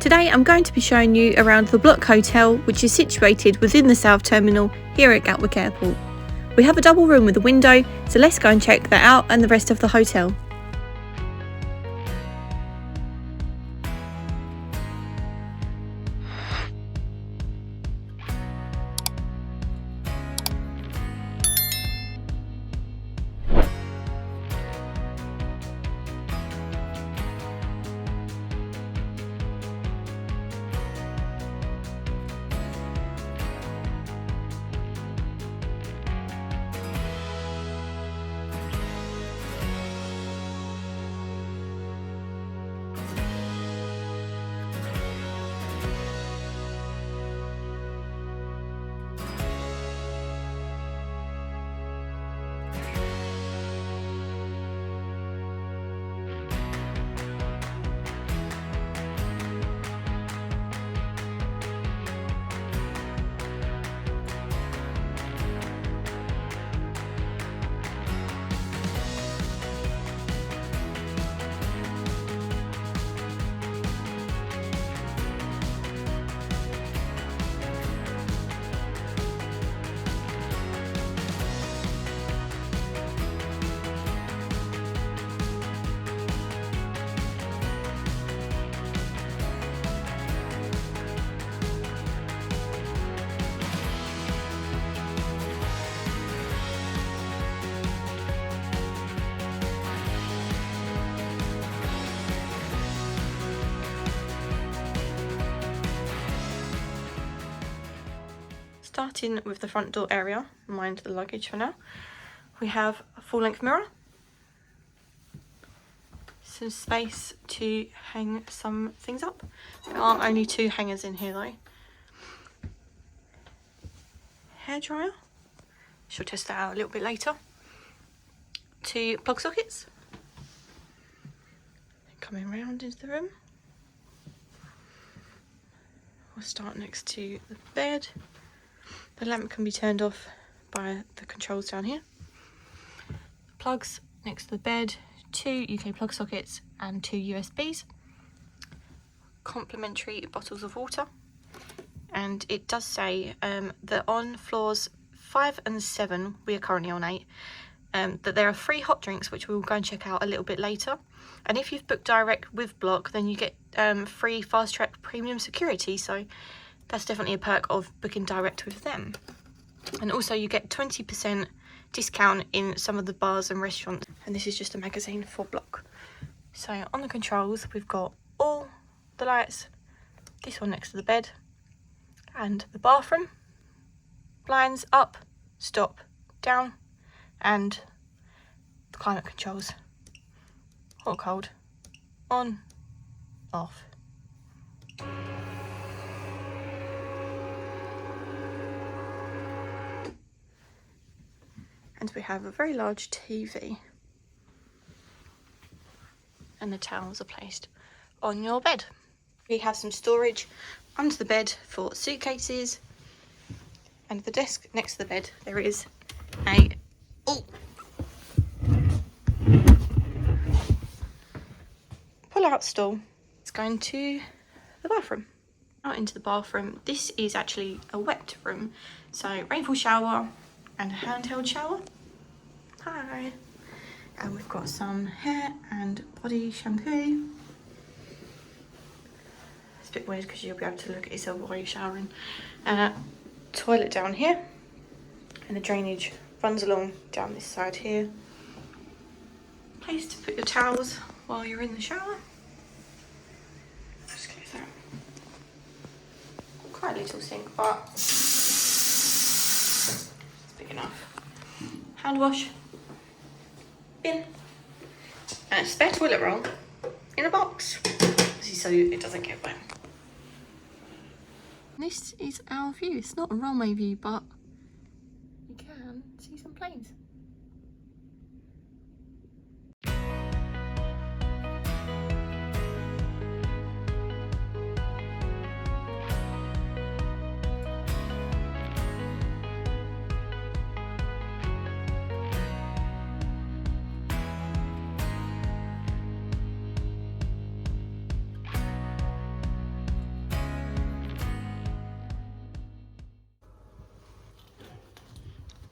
Today I'm going to be showing you around the Bloc Hotel, which is situated within the South Terminal here at Gatwick Airport. We have a double room with a window, so let's go and check that out and the rest of the hotel. Starting with the front door area, mind the luggage for now, we have a full-length mirror, some space to hang some things up. There are only 2 hangers in here though. Hairdryer, she'll test that out a little bit later. 2 plug sockets. Coming round into the room, we'll start next to the bed. The lamp can be turned off by the controls down here. Plugs next to the bed, 2 UK plug sockets and 2 USBs. Complimentary bottles of water. And it does say that on floors 5 and 7, we are currently on 8, that there are free hot drinks, which we'll go and check out a little bit later. And if you've booked direct with Bloc, then you get free fast track premium security. So that's definitely a perk of booking direct with them. And also you get 20% discount in some of the bars and restaurants. And this is just a magazine for Bloc. So on the controls, we've got all the lights, this one next to the bed, and the bathroom, blinds up, stop, down, and the climate controls, hot or cold, on, off. And we have a very large TV. And the towels are placed on your bed. We have some storage under the bed for suitcases. And the desk next to the bed, there is a pull-out stool. It's going to the bathroom. Out into the bathroom. This is actually a wet room. So rainfall shower and a handheld shower. Hi. And we've got some hair and body shampoo. It's a bit weird because you'll be able to look at yourself while you're showering. Toilet down here. And the drainage runs along down this side here. Place to put your towels while you're in the shower. Just close that. Quite a little sink, but it's big enough. Hand wash. Bin. And a spare toilet roll in a box. So it doesn't get wet. This is our view. It's not a runway view, but you can see some planes.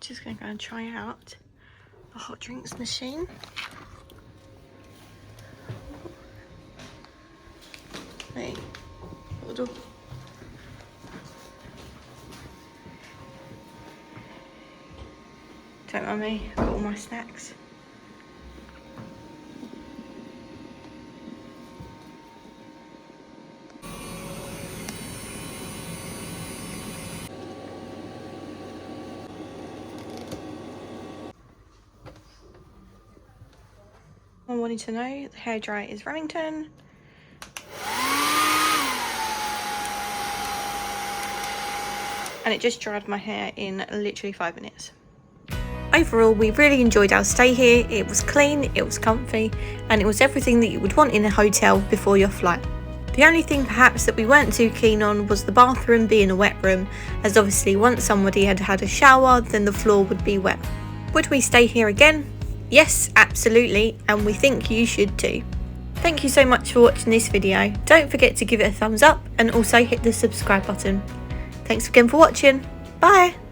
Just going to go and try out the hot drinks machine. Wait, hold on. Don't mind me, I've got all my snacks. I wanted to know, the hairdryer is Remington. And it just dried my hair in literally 5 minutes. Overall, we really enjoyed our stay here. It was clean, it was comfy, and it was everything that you would want in a hotel before your flight. The only thing perhaps that we weren't too keen on was the bathroom being a wet room, as obviously once somebody had had a shower, then the floor would be wet. Would we stay here again? Yes, absolutely, and we think you should too. Thank you so much for watching this video. Don't forget to give it a thumbs up and also hit the subscribe button. Thanks again for watching. Bye!